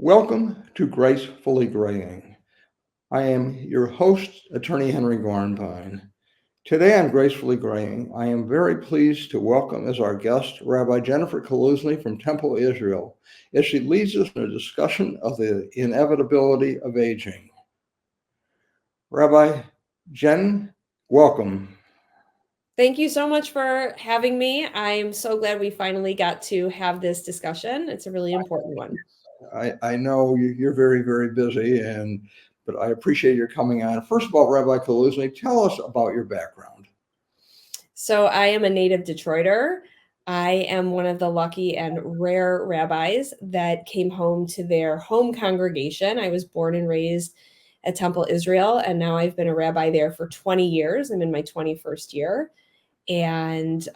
Welcome to Gracefully Graying. I am your host, Attorney Henry Garnpine. Today on Gracefully Graying, I am very pleased to welcome as our guest Rabbi Jennifer Kaluzny from Temple, Israel, as she leads us in a discussion of the inevitability of aging. Rabbi Jen, welcome. Thank you so much for having me. I'm so glad we finally got to have this discussion. It's a really important one. I know you're very, very busy, but I appreciate your coming on. First of all, Rabbi Kaluzny, tell us about your background. So I am a native Detroiter. I am one of the lucky and rare rabbis that came home to their home congregation. I was born and raised at Temple, Israel, and now I've been a rabbi there for 20 years. I'm in my 21st year. And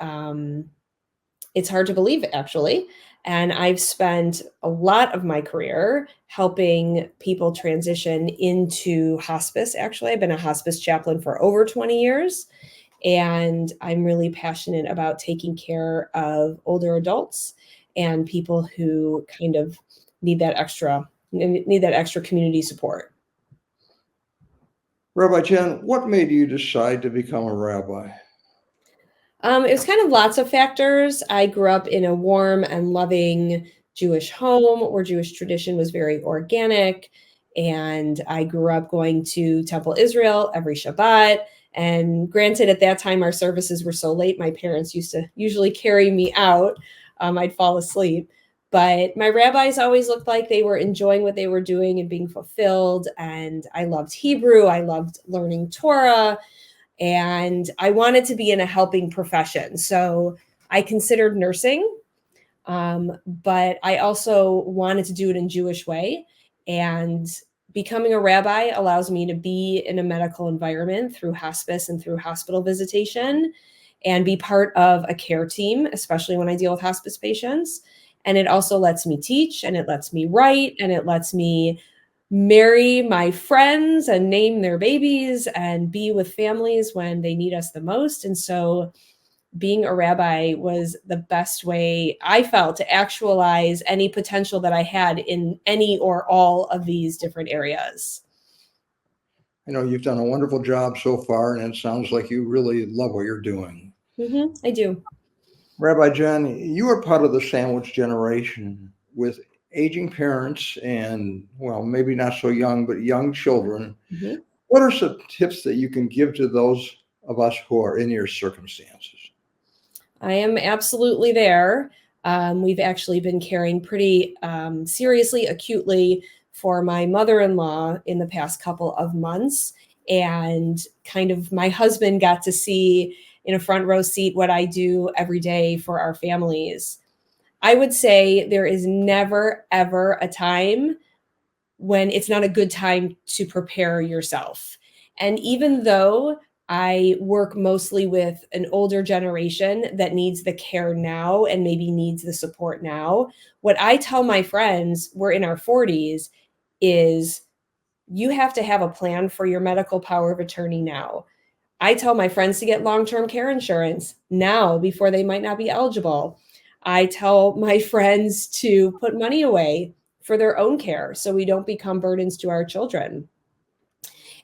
it's hard to believe, actually. And I've spent a lot of my career helping people transition into hospice. Actually, I've been a hospice chaplain for over 20 years. And I'm really passionate about taking care of older adults and people who kind of need that extra community support. Rabbi Jen, what made you decide to become a rabbi? It was kind of lots of factors. I grew up in a warm and loving Jewish home where Jewish tradition was very organic. And I grew up going to Temple Israel every Shabbat. And granted, at that time, our services were so late, my parents used to usually carry me out. I'd fall asleep. But my rabbis always looked like they were enjoying what they were doing and being fulfilled. And I loved Hebrew. I loved learning Torah. And I wanted to be in a helping profession. So I considered nursing, but I also wanted to do it in Jewish way. And becoming a rabbi allows me to be in a medical environment through hospice and through hospital visitation and be part of a care team, especially when I deal with hospice patients. And it also lets me teach, and it lets me write, and it lets me marry my friends and name their babies and be with families when they need us the most. And so being a rabbi was the best way I felt to actualize any potential that I had in any or all of these different areas. I know you've done a wonderful job so far, and it sounds like you really love what you're doing. I do. Rabbi Jen, you are part of the sandwich generation with aging parents and, well, maybe not so young, but young children. What are some tips that you can give to those of us who are in your circumstances? I am absolutely there. We've actually been caring pretty seriously, acutely for my mother-in-law in the past couple of months. And kind of my husband got to see in a front row seat what I do every day for our families. I would say there is never, ever a time when it's not a good time to prepare yourself. And even though I work mostly with an older generation that needs the care now and maybe needs the support now, what I tell my friends, we're in our 40s, is you have to have a plan for your medical power of attorney now. I tell my friends to get long-term care insurance now before they might not be eligible. I tell my friends to put money away for their own care so we don't become burdens to our children.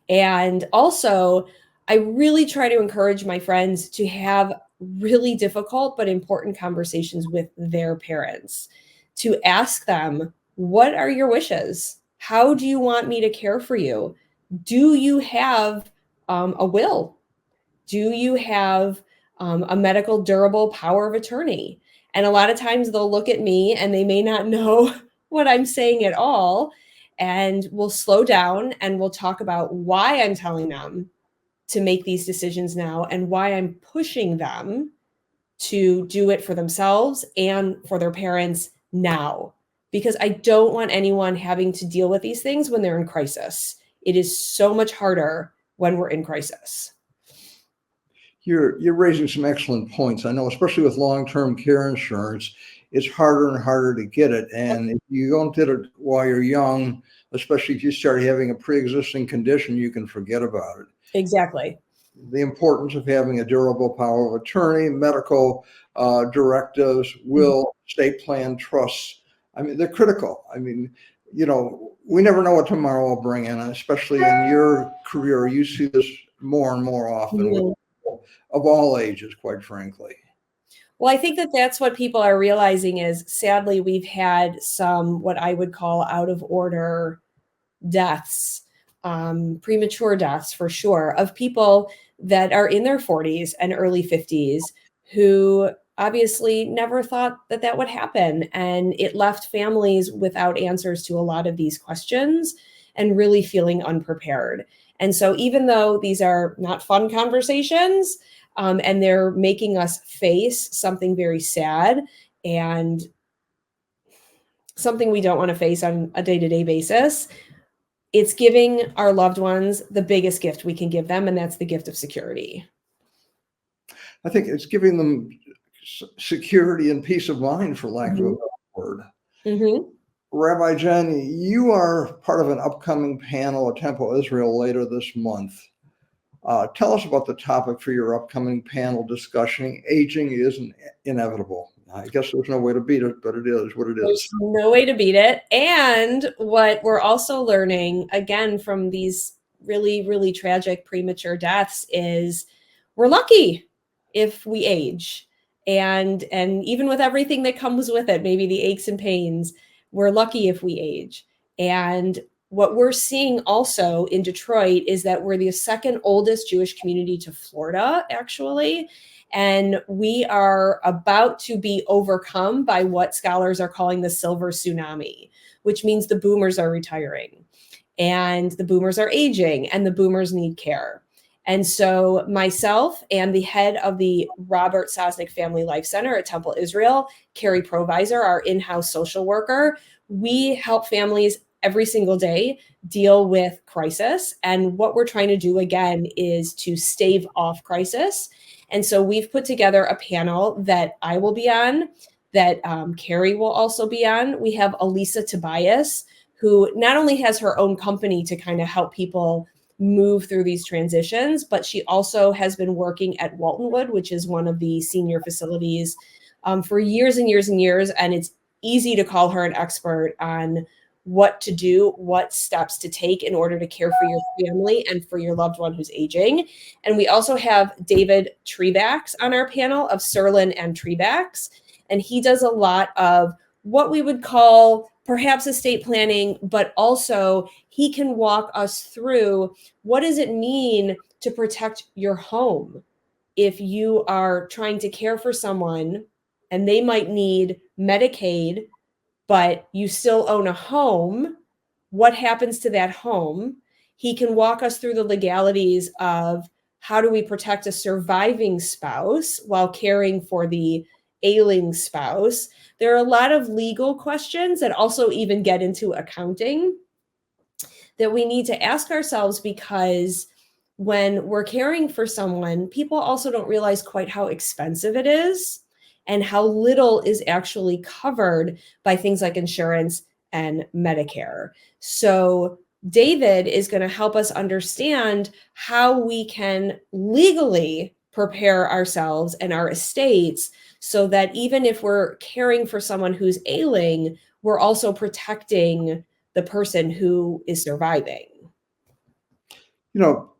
And also, I really try to encourage my friends to have really difficult but important conversations with their parents, to ask them, what are your wishes? How do you want me to care for you? Do you have a will? Do you have a medical durable power of attorney? And a lot of times they'll look at me and they may not know what I'm saying at all. And we'll slow down and we'll talk about why I'm telling them to make these decisions now and why I'm pushing them to do it for themselves and for their parents now. Because I don't want anyone having to deal with these things when they're in crisis. It is so much harder when we're in crisis. You're raising some excellent points. I know, especially with long-term care insurance, it's harder and harder to get it. And if you don't get it while you're young, especially if you start having a pre-existing condition, you can forget about it. Exactly. The importance of having a durable power of attorney, medical directives, will, estate plan, trusts. I mean, they're critical. I mean, we never know what tomorrow will bring in, especially in your career. You see this more and more often with Mhm. people of all ages, quite frankly. Well, I think that that's what people are realizing is sadly we've had some what I would call out of order deaths, premature deaths for sure, of people that are in their 40s and early 50s who obviously never thought that that would happen. And it left families without answers to a lot of these questions and really feeling unprepared. And so, even though these are not fun conversations, and they're making us face something very sad and something we don't want to face on a day to day basis, it's giving our loved ones the biggest gift we can give them, and that's the gift of security. I think it's giving them security and peace of mind, for lack of a Mhm. better word. Mhm. Rabbi Jen, you are part of an upcoming panel at Temple Israel later this month. Tell us about the topic for your upcoming panel discussion. Aging isn't inevitable. I guess there's no way to beat it, but it is what it There's is. no way to beat it. And what we're also learning, again, from these really, really tragic premature deaths is we're lucky if we age. And even with everything that comes with it, maybe the aches and pains, we're lucky if we age. And what we're seeing also in Detroit is that we're the second oldest Jewish community to Florida, actually. And we are about to be overcome by what scholars are calling the silver tsunami, which means the boomers are retiring and the boomers are aging and the boomers need care. And so, myself and the head of the Robert Sosnick Family Life Center at Temple Israel, Carrie Provisor, our in house social worker, we help families every single day deal with crisis. And what we're trying to do again is to stave off crisis. And so, we've put together a panel that I will be on, that Carrie will also be on. We have Elisa Tobias, who not only has her own company to kind of help people move through these transitions, but she also has been working at Waltonwood, which is one of the senior facilities, for years and years and years. And it's easy to call her an expert on what to do, what steps to take in order to care for your family and for your loved one who's aging. And we also have David Trebacks on our panel of Serlin and Trebacks. And he does a lot of what we would call perhaps estate planning, but also he can walk us through what does it mean to protect your home if you are trying to care for someone and they might need Medicaid, but you still own a home. What happens to that home? He can walk us through the legalities of how do we protect a surviving spouse while caring for the ailing spouse. There are a lot of legal questions that also even get into accounting that we need to ask ourselves, because when we're caring for someone, people also don't realize quite how expensive it is and how little is actually covered by things like insurance and Medicare. So, David is going to help us understand how we can legally prepare ourselves and our estates so that even if we're caring for someone who's ailing, we're also protecting the person who is surviving. You know,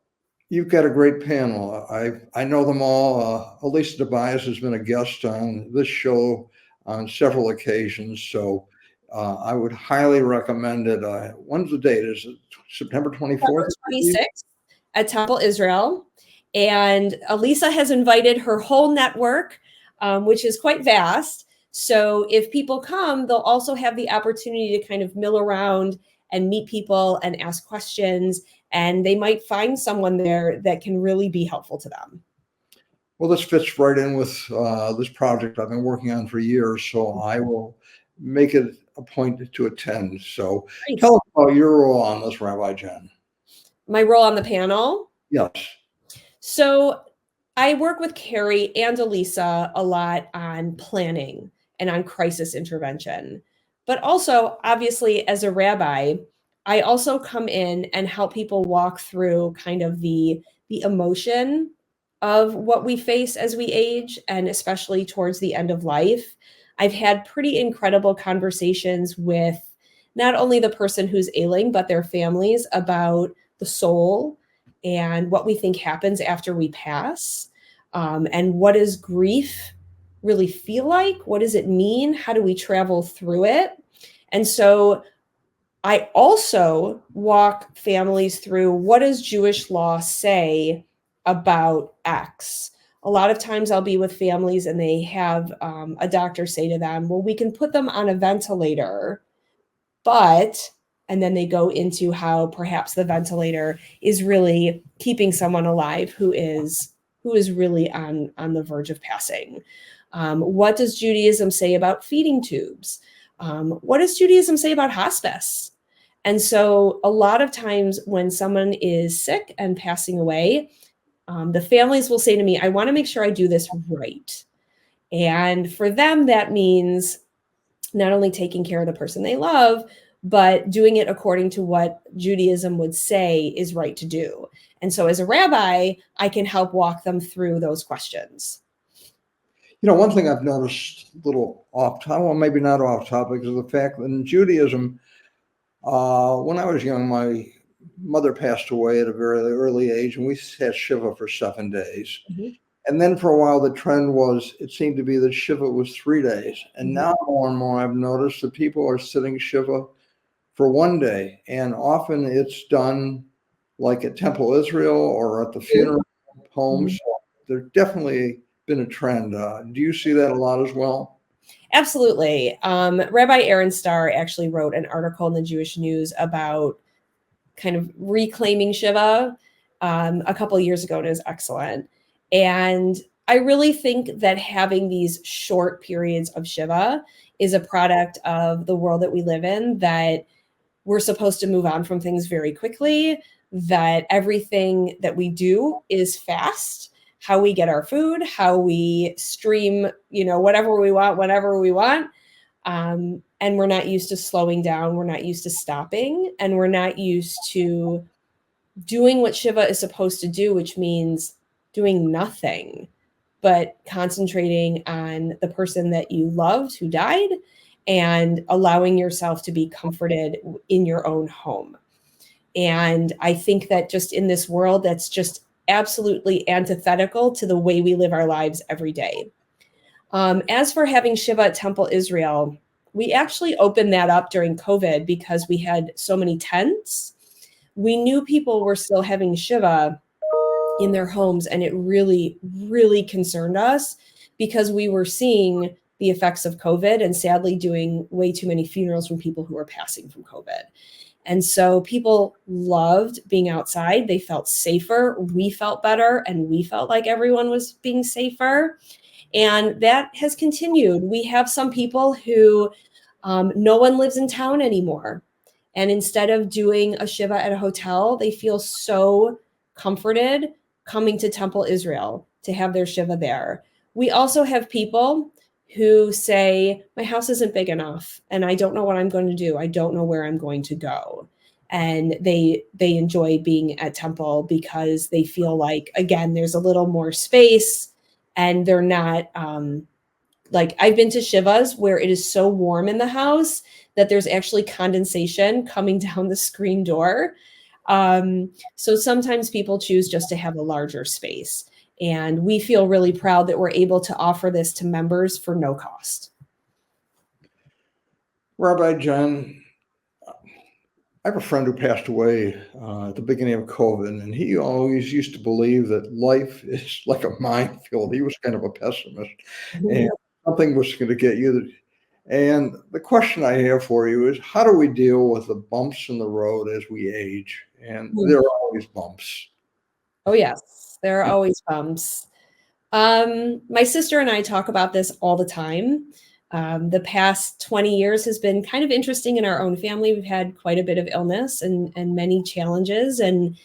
you've got a great panel. I know them all. Elisa Tobias has been a guest on this show on several occasions, so I would highly recommend it. When's the date? Is it September 24th? September 26th at Temple Israel. And Elisa has invited her whole network, which is quite vast. So if people come, they'll also have the opportunity to kind of mill around and meet people and ask questions. And they might find someone there that can really be helpful to them. Well, this fits right in with this project I've been working on for years, so I will make it a point to attend. So Great. tell us about your role on this, Rabbi Jen. My role on the panel. Yes. So I work with Carrie and Elisa a lot on planning and on crisis intervention. But also, obviously, as a rabbi, I also come in and help people walk through kind of the emotion of what we face as we age, and especially towards the end of life. I've had pretty incredible conversations with not only the person who's ailing, but their families about the soul and what we think happens after we pass. And what does grief really feel like? What does it mean? How do we travel through it? And so I also walk families through, what does Jewish law say about X? A lot of times I'll be with families and they have a doctor say to them, well, we can put them on a ventilator, but, and then they go into how perhaps the ventilator is really keeping someone alive who is really on the verge of passing. What does Judaism say about feeding tubes? What does Judaism say about hospice? And so a lot of times when someone is sick and passing away, the families will say to me, I want to make sure I do this right. And for them, that means not only taking care of the person they love, but doing it according to what Judaism would say is right to do. And so as a rabbi, I can help walk them through those questions. One thing I've noticed, a little off topic, well, maybe not off topic, is the fact that in Judaism, when I was young, my mother passed away at a very early age, and we had Shiva for 7 days. Mm-hmm. And then for a while, the trend was, it seemed to be that Shiva was 3 days. And now more and more, I've noticed that people are sitting Shiva for 1 day. And often it's done like at Temple Israel or at the funeral homes. So there's definitely been a trend. Do you see that a lot as well? Absolutely. Rabbi Aaron Starr actually wrote an article in the Jewish News about kind of reclaiming Shiva a couple of years ago, and it was excellent. And I really think that having these short periods of Shiva is a product of the world that we live in, that we're supposed to move on from things very quickly, that everything that we do is fast, how we get our food, how we stream, whatever we want, whenever we want. And we're not used to slowing down. We're not used to stopping, and we're not used to doing what Shiva is supposed to do, which means doing nothing but concentrating on the person that you loved who died and allowing yourself to be comforted in your own home. And I think that just in this world, that's just absolutely antithetical to the way we live our lives every day. As for having Shiva at Temple Israel, we actually opened that up during COVID because we had so many tents. We knew people were still having Shiva in their homes, and it really, really concerned us because we were seeing the effects of COVID and sadly doing way too many funerals from people who were passing from COVID. And so people loved being outside. They felt safer. We felt better, and we felt like everyone was being safer. And that has continued. We have some people who no one lives in town anymore. And instead of doing a Shiva at a hotel, they feel so comforted coming to Temple Israel to have their Shiva there. We also have people who say, my house isn't big enough and I don't know what I'm going to do. I don't know where I'm going to go. And they enjoy being at Temple because they feel like, again, there's a little more space, and they're not like, I've been to Shivas where it is so warm in the house that there's actually condensation coming down the screen door. So sometimes people choose just to have a larger space. And we feel really proud that we're able to offer this to members for no cost. Rabbi John, I have a friend who passed away at the beginning of COVID, and he always used to believe that life is like a minefield. He was kind of a pessimist, and something was going to get you. And the question I have for you is, how do we deal with the bumps in the road as we age? And there are always bumps. Oh, yes, there are always bumps. My sister and I talk about this all the time. The past 20 years has been kind of interesting in our own family. We've had quite a bit of illness and many challenges. And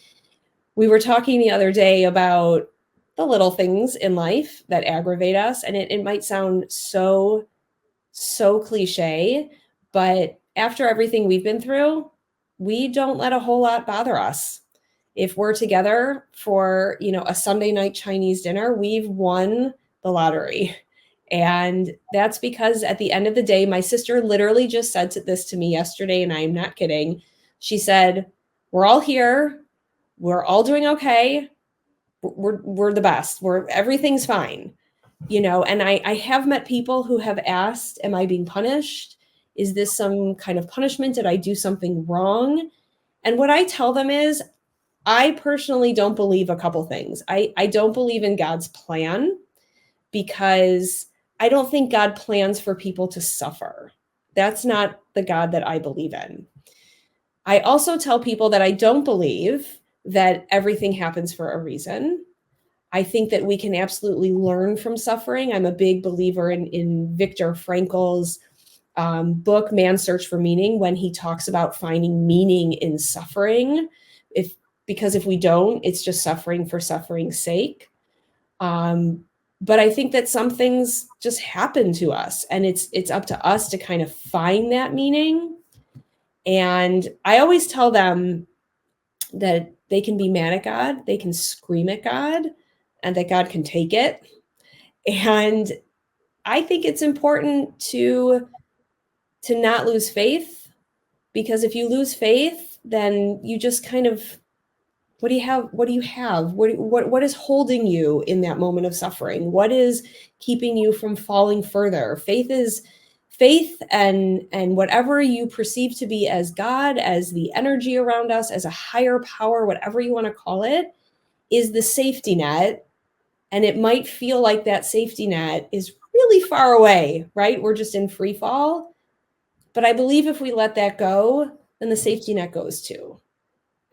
we were talking the other day about the little things in life that aggravate us. And it might sound so cliche, but after everything we've been through, we don't let a whole lot bother us. If we're together for, a Sunday night Chinese dinner, we've won the lottery. And that's because at the end of the day, my sister literally just said this to me yesterday, and I'm not kidding. She said, "We're all here. We're all doing okay. We're the best. Everything's fine." And I have met people who have asked, am I being punished? Is this some kind of punishment? Did I do something wrong? And what I tell them is, I personally don't believe a couple things. I don't believe in God's plan, because I don't think God plans for people to suffer. That's not the God that I believe in. I also tell people that I don't believe that everything happens for a reason. I think that we can absolutely learn from suffering. I'm a big believer in Viktor Frankl's book, Man's Search for Meaning, when he talks about finding meaning in suffering. Because if we don't, it's just suffering for suffering's sake. But I think that some things just happen to us, and it's up to us to kind of find that meaning. And I always tell them that they can be mad at God, they can scream at God, and that God can take it. And I think it's important to not lose faith, because if you lose faith, then you just kind of, what do you have? What do you have? What is holding you in that moment of suffering? What is keeping you from falling further? Faith, and whatever you perceive to be as God, as the energy around us, as a higher power, whatever you want to call it, is the safety net. And it might feel like that safety net is really far away, right? We're just in free fall. But I believe if we let that go, then the safety net goes too.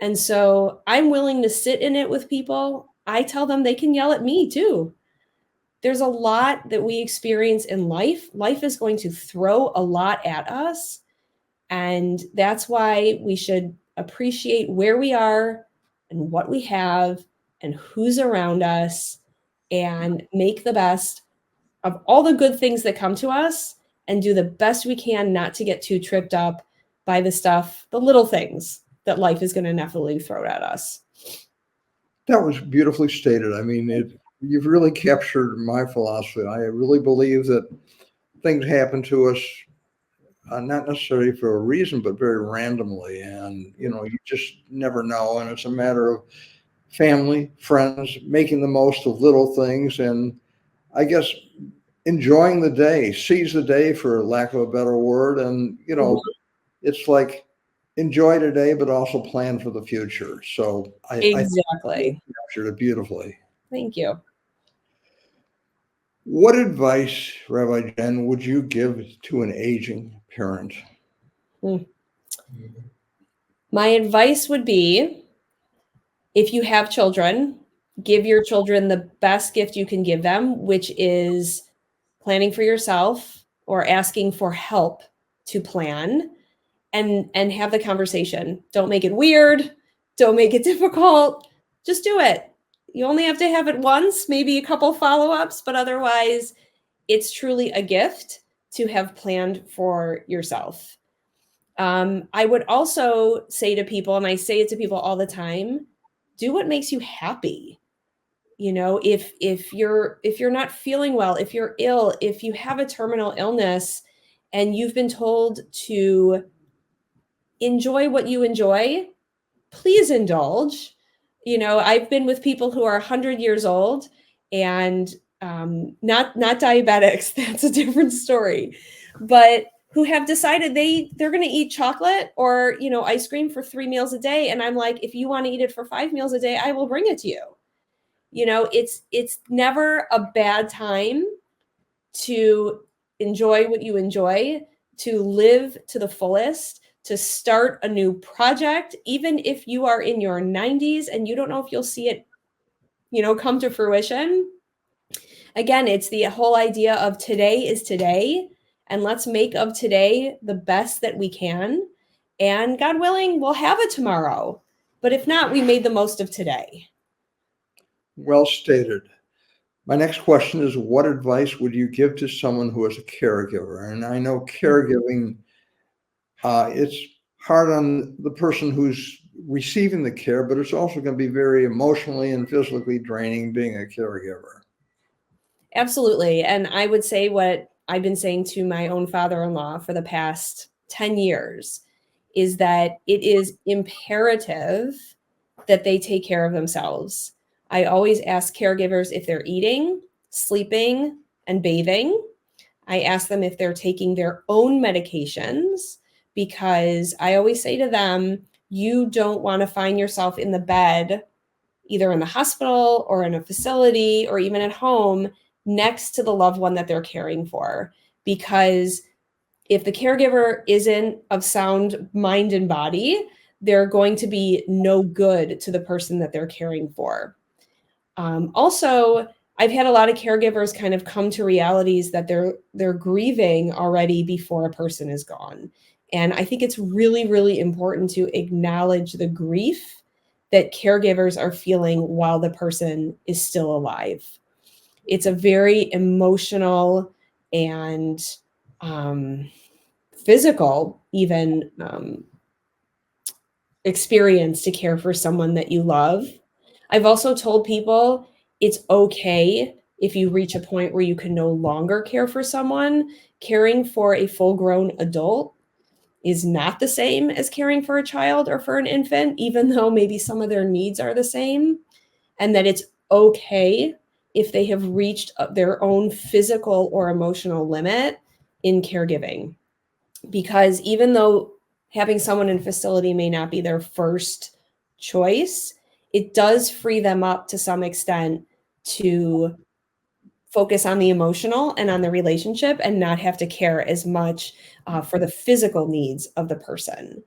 And so I'm willing to sit in it with people. I tell them they can yell at me too. There's a lot that we experience in life. Life is going to throw a lot at us. And that's why we should appreciate where we are and what we have and who's around us, and make the best of all the good things that come to us, and do the best we can not to get too tripped up by the little things that life is going to inevitably throw at us. That was beautifully stated. I mean, you've really captured my philosophy. I really believe that things happen to us, not necessarily for a reason, but very randomly. And, you just never know. And it's a matter of family, friends, making the most of little things. And I guess enjoying the day, seize the day, for lack of a better word. And, it's like, enjoy today, but also plan for the future. So I Exactly. captured it beautifully. Thank you. What advice, Rabbi Jen, would you give to an aging parent? My advice would be, if you have children, give your children the best gift you can give them, which is planning for yourself or asking for help to plan, and have the conversation. Don't make it weird. Don't make it difficult. Just do it. You only have to have it once, maybe a couple follow-ups, but otherwise it's truly a gift to have planned for yourself. I would also say to people, and I say it to people all the time, do what makes you happy. If you're not feeling well, if you're ill, if you have a terminal illness and you've been told to enjoy what you enjoy, please indulge. I've been with people who are 100 years old and not diabetics. That's a different story, but who have decided they're going to eat chocolate or ice cream for 3 meals a day. And I'm like, if you want to eat it for 5 meals a day, I will bring it to you. It's never a bad time to enjoy what you enjoy, to live to the fullest, to start a new project, even if you are in your 90s and you don't know if you'll see it, come to fruition. Again, it's the whole idea of today is today, and let's make of today the best that we can. And God willing, we'll have it tomorrow. But if not, we made the most of today. Well stated. My next question is, what advice would you give to someone who is a caregiver? And I know caregiving, it's hard on the person who's receiving the care, but it's also going to be very emotionally and physically draining being a caregiver. Absolutely. And I would say what I've been saying to my own father-in-law for the past 10 years is that it is imperative that they take care of themselves. I always ask caregivers if they're eating, sleeping, and bathing. I ask them if they're taking their own medications because I always say to them, you don't want to find yourself in the bed, either in the hospital or in a facility or even at home, next to the loved one that they're caring for. Because if the caregiver isn't of sound mind and body, they're going to be no good to the person that they're caring for. Also, I've had a lot of caregivers kind of come to realities that they're grieving already before a person is gone. And I think it's really, really important to acknowledge the grief that caregivers are feeling while the person is still alive. It's a very emotional and physical, even experience to care for someone that you love. I've also told people it's okay if you reach a point where you can no longer care for someone. Caring for a full grown adult is not the same as caring for a child or for an infant, even though maybe some of their needs are the same, and that it's okay if they have reached their own physical or emotional limit in caregiving. Because even though having someone in facility may not be their first choice, it does free them up to some extent to focus on the emotional and on the relationship and not have to care as much for the physical needs of the person.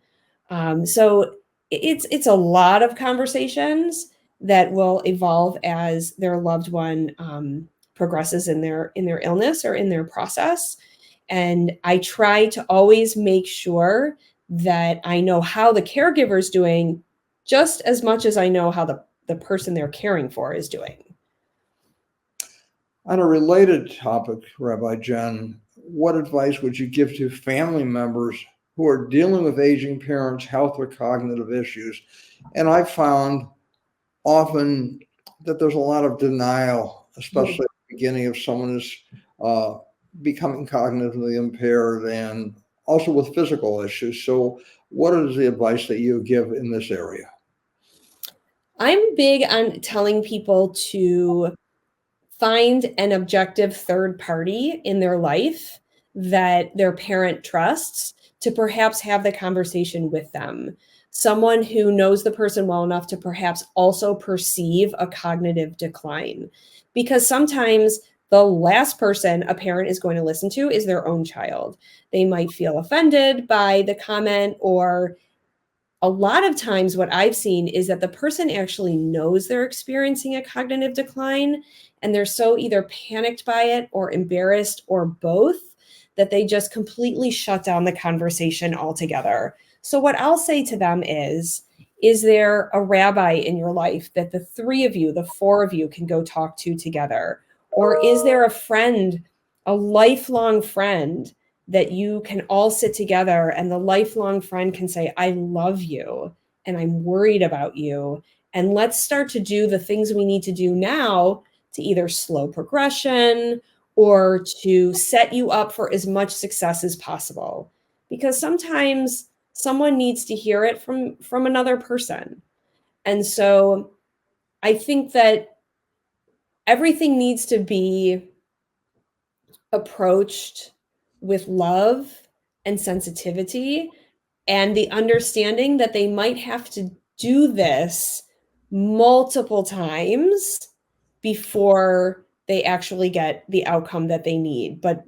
So it's a lot of conversations that will evolve as their loved one progresses in their illness or in their process. And I try to always make sure that I know how the caregiver is doing just as much as I know how the person they're caring for is doing. On a related topic, Rabbi Jen, what advice would you give to family members who are dealing with aging parents' health or cognitive issues? And I found often that there's a lot of denial, especially at the beginning if someone is becoming cognitively impaired and also with physical issues. So what is the advice that you give in this area? I'm big on telling people to find an objective third party in their life that their parent trusts to perhaps have the conversation with them. Someone who knows the person well enough to perhaps also perceive a cognitive decline. Because sometimes the last person a parent is going to listen to is their own child. They might feel offended by the comment, or a lot of times what I've seen is that the person actually knows they're experiencing a cognitive decline, and they're so either panicked by it or embarrassed or both that they just completely shut down the conversation altogether. So what I'll say to them is there a rabbi in your life that the three of you, the four of you can go talk to together? Or is there a friend, a lifelong friend that you can all sit together and the lifelong friend can say, I love you and I'm worried about you. And let's start to do the things we need to do now to either slow progression or to set you up for as much success as possible. Because sometimes someone needs to hear it from another person. And so I think that everything needs to be approached with love and sensitivity and the understanding that they might have to do this multiple times before they actually get the outcome that they need. But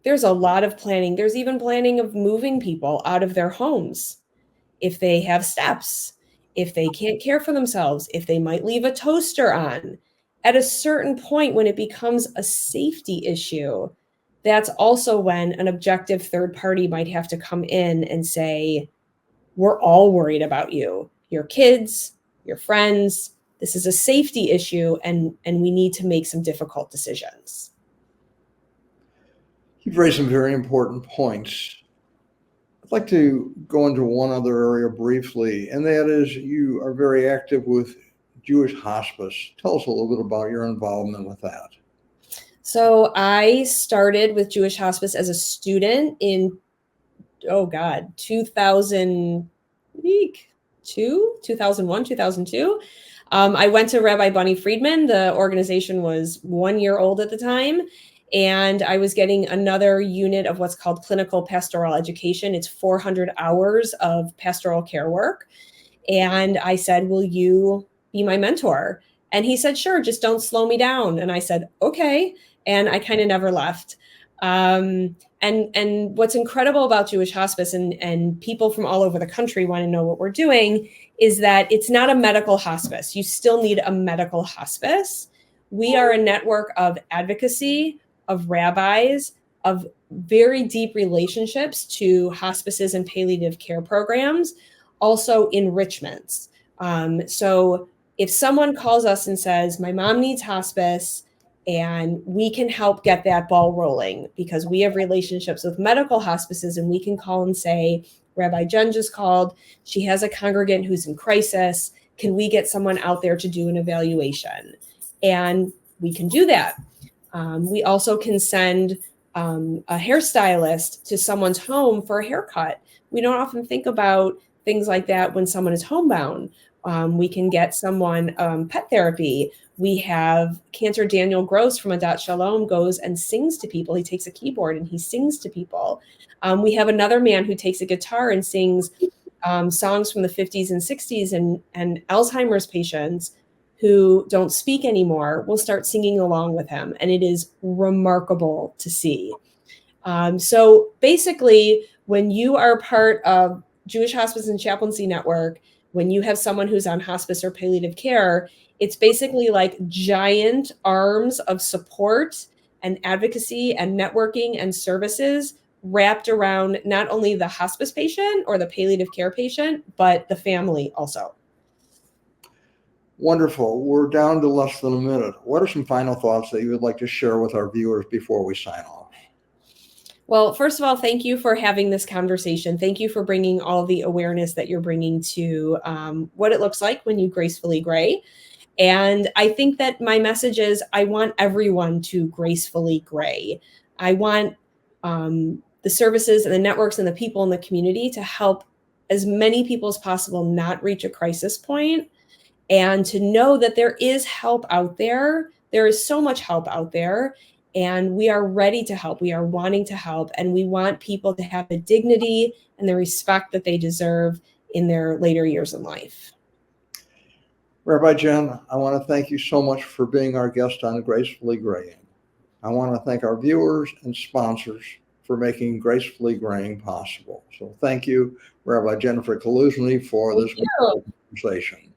there's a lot of planning. There's even planning of moving people out of their homes if they have steps, if they can't care for themselves, if they might leave a toaster on. At a certain point, when it becomes a safety issue, that's also when an objective third party might have to come in and say, we're all worried about you, your kids, your friends. This is a safety issue, and we need to make some difficult decisions. You've raised some very important points. I'd like to go into one other area briefly, and that is you are very active with Jewish hospice. Tell us a little bit about your involvement with that. So I started with Jewish Hospice as a student in, 2001, 2002. I went to Rabbi Bunny Friedman. The organization was 1 year old at the time. And I was getting another unit of what's called clinical pastoral education. It's 400 hours of pastoral care work. And I said, will you be my mentor? And he said, sure, just don't slow me down. And I said, okay. And I kind of never left. And what's incredible about Jewish Hospice, and people from all over the country want to know what we're doing, is that it's not a medical hospice. You still need a medical hospice. We are a network of advocacy, of rabbis, of very deep relationships to hospices and palliative care programs, also enrichments. So if someone calls us and says, my mom needs hospice, and we can help get that ball rolling because we have relationships with medical hospices, and we can call and say, Rabbi Jen just called. She has a congregant who's in crisis. Can we get someone out there to do an evaluation? And we can do that. We also can send a hairstylist to someone's home for a haircut. We don't often think about things like that when someone is homebound. We can get someone pet therapy. We have Cantor Daniel Gross from Adat Shalom goes and sings to people. He takes a keyboard and he sings to people. We have another man who takes a guitar and sings songs from the 50s and 60s, and Alzheimer's patients who don't speak anymore will start singing along with him. And it is remarkable to see. So basically, when you are part of Jewish Hospice and Chaplaincy Network, when you have someone who's on hospice or palliative care, it's basically like giant arms of support and advocacy and networking and services wrapped around not only the hospice patient or the palliative care patient, but the family also. Wonderful. We're down to less than a minute. What are some final thoughts that you would like to share with our viewers before we sign off? Well, first of all, thank you for having this conversation. Thank you for bringing all the awareness that you're bringing to what it looks like when you gracefully gray. And I think that my message is I want everyone to gracefully gray. I want the services and the networks and the people in the community to help as many people as possible not reach a crisis point, and to know that there is help out there. There is so much help out there, and we are ready to help. We are wanting to help, and we want people to have the dignity and the respect that they deserve in their later years in life. Rabbi Jen, I want to thank you so much for being our guest on Gracefully Graying. I want to thank our viewers and sponsors for making Gracefully Graying possible. So thank you, Rabbi Jennifer Kaluzny, for this conversation.